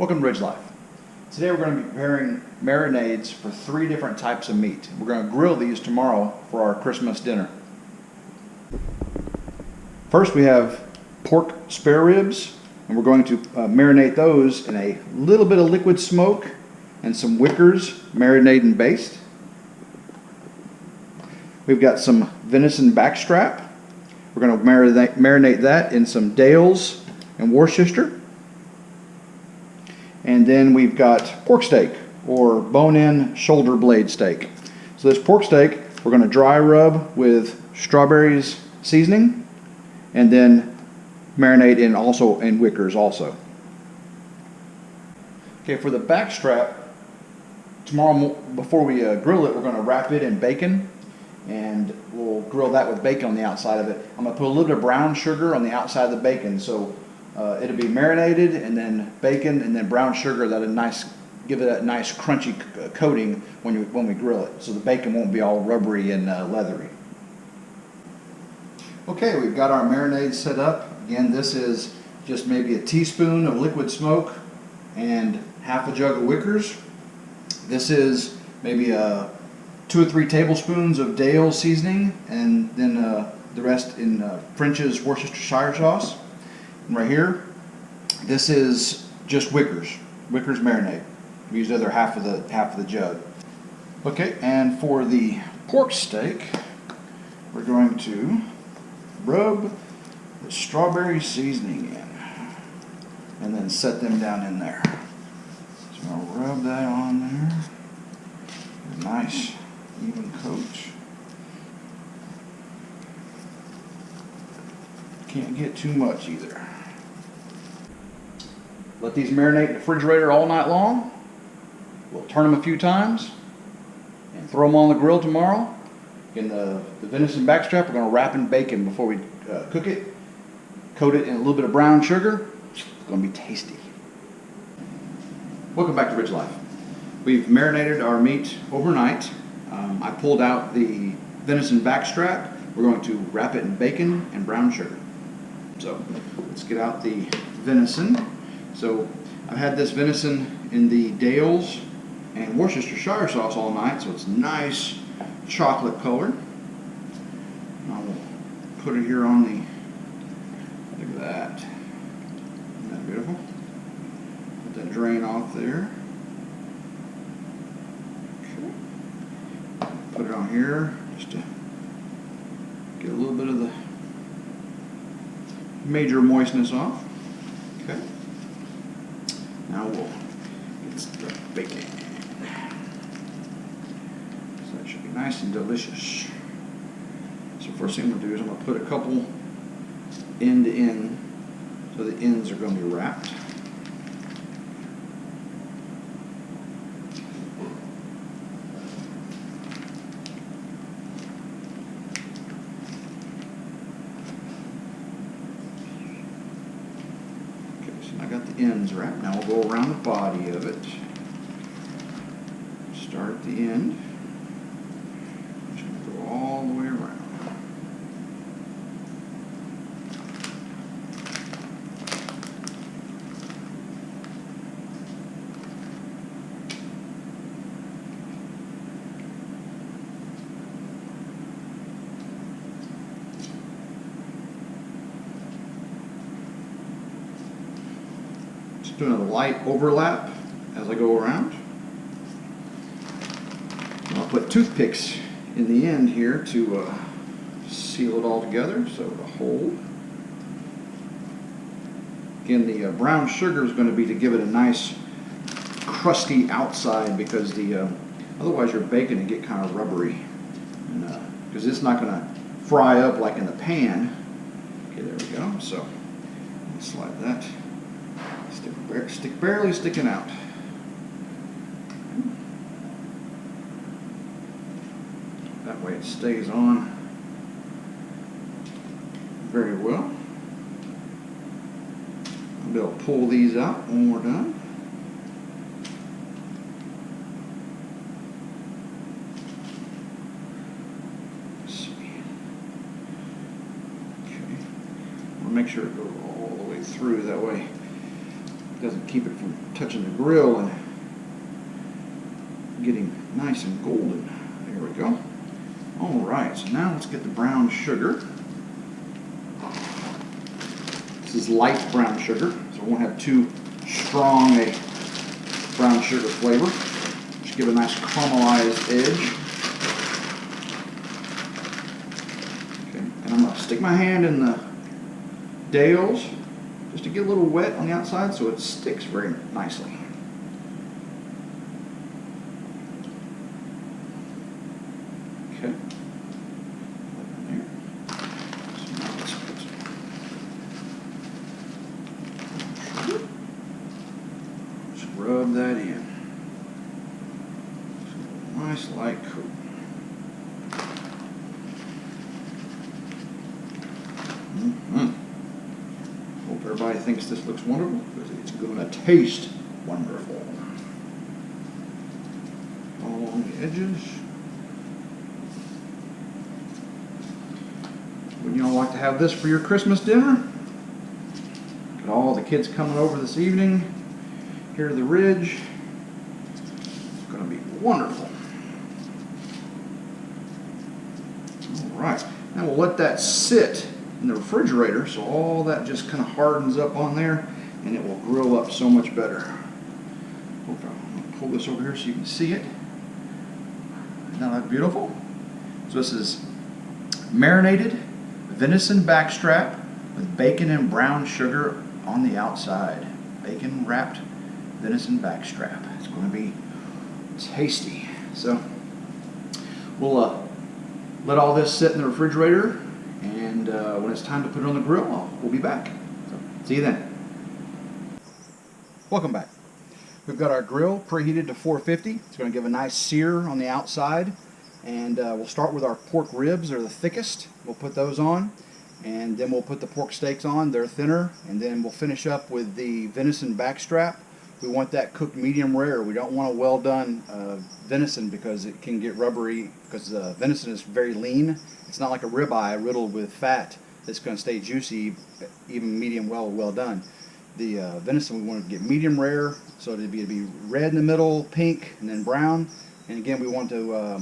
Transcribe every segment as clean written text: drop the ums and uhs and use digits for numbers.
Welcome to RidgeLIfe. Today we're going to be preparing marinades for 3 different types of meat. We're going to grill these tomorrow for our Christmas dinner. First we have pork spare ribs, and we're going to marinate those in a little bit of liquid smoke and some Wickers marinade and baste. We've got some venison backstrap. We're going to marinate that in some Dales and Worcester. And then we've got pork steak, or bone-in shoulder blade steak. So this pork steak we're going to dry rub with strawberries seasoning, and then marinate in Wickers also. Okay, for the backstrap, tomorrow before we grill it, we're going to wrap it in bacon, and we'll grill that with bacon on the outside of it. I'm going to put a little bit of brown sugar on the outside of the bacon, so it'll be marinated, and then bacon, and then brown sugar. That'll give it a nice crunchy coating when we grill it, so the bacon won't be all rubbery and leathery. Okay, we've got our marinade set up. Again, this is just maybe a teaspoon of liquid smoke and half a jug of Wickers. This is maybe 2 or 3 tablespoons of Dale seasoning, and then the rest in French's Worcestershire sauce. And right here, this is just Wickers marinade. We use the other half of the jug. Okay, and for the pork steak, we're going to rub the strawberry seasoning in, and then set them down in there. So I'll rub that on there. A nice even coat. Can't get too much either. Let these marinate in the refrigerator all night long. We'll turn them a few times and throw them on the grill tomorrow. In the venison backstrap, we're going to wrap in bacon before we cook it. Coat it in a little bit of brown sugar. It's going to be tasty. Welcome back to RidgeLIfe. We've marinated our meat overnight. I pulled out the venison backstrap. We're going to wrap it in bacon and brown sugar. So let's get out the venison. So I've had this venison in the Dales and Worcestershire sauce all night, so it's nice chocolate color. I will put it here on the, look at that. Isn't that beautiful? Let that drain off there. Okay. Put it on here just to get a little bit of the major moistness off. Okay. Now we'll get the bacon. So that should be nice and delicious. So first thing we'll do is I'm going to put a couple end to end, so the ends are going to be wrapped. I got the ends wrapped. Now we'll go around the body of it. Start at the end. Just going to go all the way around. Doing a light overlap as I go around. I'll put toothpicks in the end here to seal it all together so it'll hold. Again, the brown sugar is going to be to give it a nice crusty outside, because otherwise your bacon will get kind of rubbery, because it's not going to fry up like in the pan. Okay, there we go. So slide that. Barely sticking out. That way it stays on very well. I'll be able to pull these out when we're done. Let's see. Okay. I'll make sure it goes all the way through, that way doesn't keep it from touching the grill and getting nice and golden. There we go. All right, so now let's get the brown sugar. This is light brown sugar, so it won't have too strong a brown sugar flavor. Just give it a nice caramelized edge. Okay, and I'm going to stick my hand in the dales just to get a little wet on the outside so it sticks very nicely. Okay. There. So now let's put some. Just rub that in. So nice light coat. Hope everybody thinks this looks wonderful because it's going to taste wonderful. All along the edges. Would you all like to have this for your Christmas dinner? Got all the kids coming over this evening here to the Ridge. It's going to be wonderful. All right, now we'll let that sit in the refrigerator so all that just kind of hardens up on there and it will grill up so much better. I'll pull this over here so you can see it. Isn't that beautiful? So this is marinated venison backstrap with bacon and brown sugar on the outside. Bacon wrapped venison backstrap. It's going to be tasty. So we'll let all this sit in the refrigerator, and when it's time to put it on the grill, we'll be back. So see you then. Welcome back. We've got our grill preheated to 450. It's going to give a nice sear on the outside. And we'll start with our pork ribs. They're the thickest. We'll put those on, and then we'll put the pork steaks on. They're thinner, and then we'll finish up with the venison backstrap. We want that cooked medium rare. We don't want a well done venison because it can get rubbery, because the venison is very lean. It's not like a ribeye riddled with fat that's going to stay juicy, even medium well done. The venison we want to get medium rare, so it'd be red in the middle, pink, and then brown. And again, we want to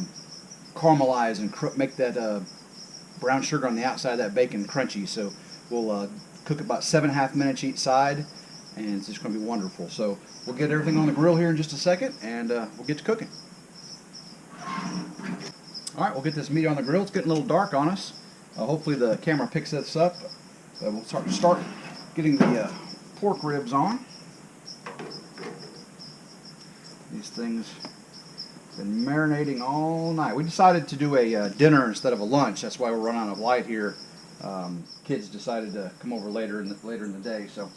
caramelize and make that brown sugar on the outside of that bacon crunchy. So we'll cook about 7.5 minutes each side, and it's just going to be wonderful. So we'll get everything on the grill here in just a second, and we'll get to cooking. All right, we'll get this meat on the grill. It's getting a little dark on us. Hopefully the camera picks this up. We'll start getting the pork ribs on. These things been marinating all night. We decided to do a dinner instead of a lunch. That's why we're running out of light here. Kids decided to come over later in the day. So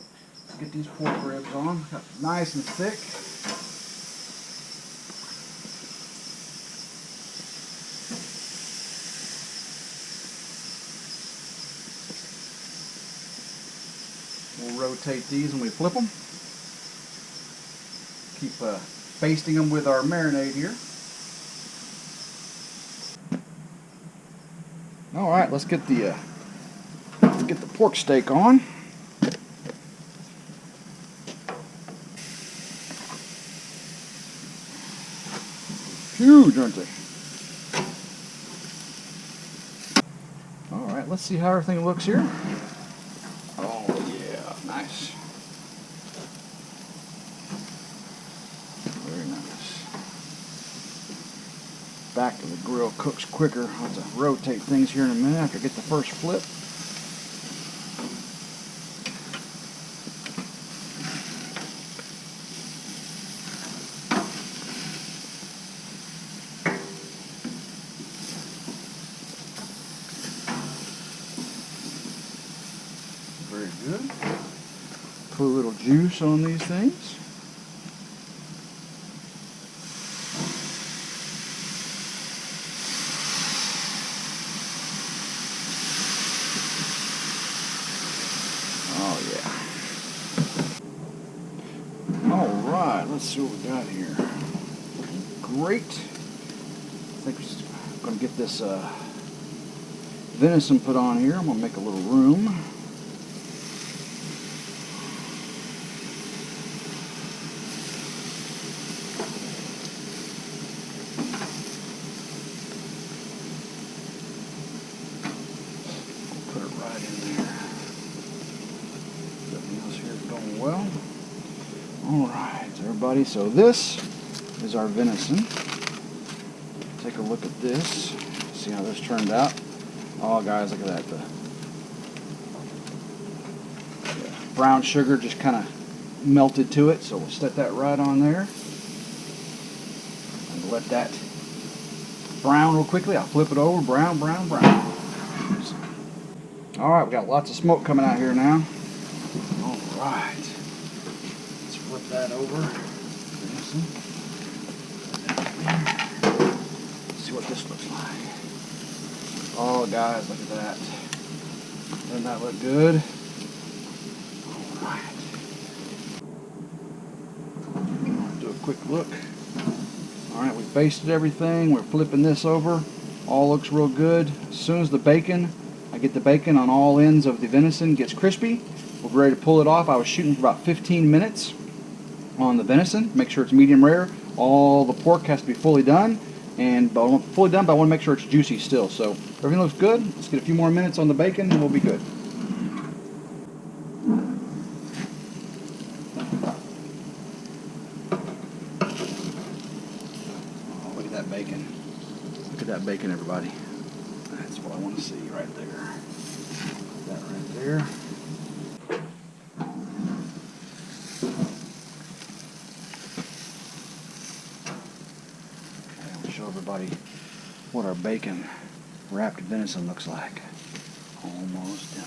let's get these pork ribs on. Nice and thick. We'll rotate these when we flip them. Keep basting them with our marinade here. All right, let's get the pork steak on. Huge, aren't they? All right, let's see how everything looks here. Oh yeah, nice. Very nice. Back of the grill cooks quicker. I'll have to rotate things here in a minute after I get the first flip. Very good. Put a little juice on these things. Oh yeah. All right, let's see what we got here. Great. I think we're going to get this venison put on here. I'm going to make a little room. well. Alright, everybody, so this is our venison. Take a look at this. See how this turned out. Oh, guys, look at that. The brown sugar just kind of melted to it, so we'll set that right on there. And let that brown real quickly. I'll flip it over. Brown, brown, brown. Alright, we got lots of smoke coming out here now. Alright. Let's flip that over. Let's see what this looks like. Oh, guys, look at that. Doesn't that look good? Alright. Do a quick look. Alright, we basted everything. We're flipping this over. All looks real good. As soon as the bacon, I get the bacon on all ends of the venison, gets crispy, we're ready to pull it off. I was shooting for about 15 minutes on the venison. Make sure it's medium rare. All the pork has to be fully done. But I want to make sure it's juicy still. So everything looks good. Let's get a few more minutes on the bacon and we'll be good. Oh, look at that bacon. Look at that bacon, everybody. That's what I want to see right there. Put that right there. Show everybody what our bacon wrapped venison looks like. Almost done.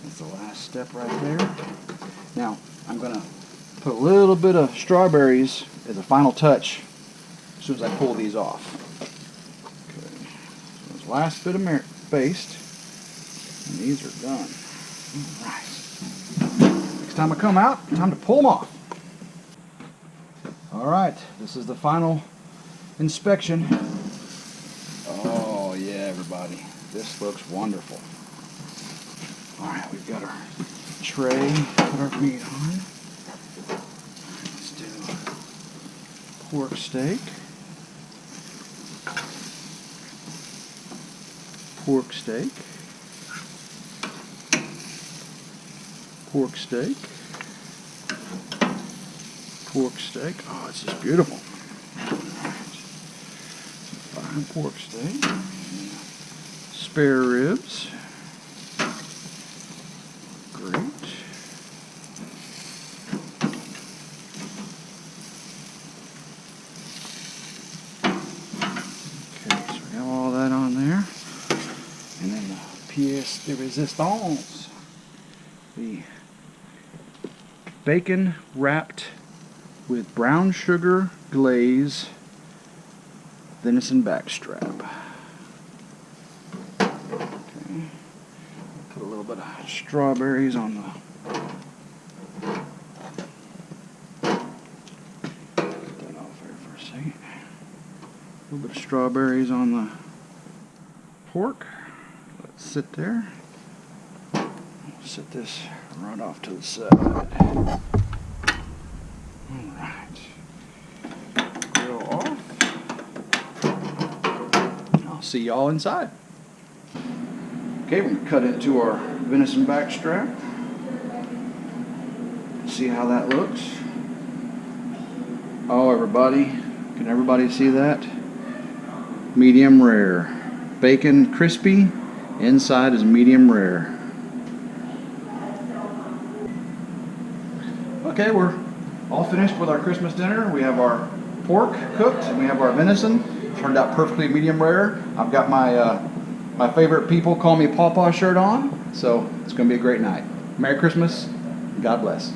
That's the last step right there. Now I'm going to put a little bit of strawberries as a final touch as soon as I pull these off. Okay. So this last bit of paste, and these are done. All right. Next time I come out, time to pull them off. All right, this is the final inspection. Oh yeah, everybody, this looks wonderful. All right, we've got our tray, put our meat on. Let's do pork steak. Pork steak. Pork steak. Pork steak. Oh, it's just beautiful. Fine pork steak. Spare ribs. Great. Okay, so we have all that on there. And then the pièce de résistance. The bacon wrapped with brown sugar glaze venison backstrap. Okay. Put a little bit of strawberries on the. Put that off here for a second. A little bit of strawberries on the pork. Let's sit there. Set this right off to the side. Alright. Grill off. I'll see y'all inside. Okay, we're going to cut into our venison backstrap. See how that looks. Oh, everybody. Can everybody see that? Medium rare. Bacon crispy. Inside is medium rare. Okay, we're all finished with our Christmas dinner. We have our pork cooked and we have our venison. Turned out perfectly medium rare. I've got my my favorite people call me Pawpaw shirt on, so it's going to be a great night. Merry Christmas. God bless.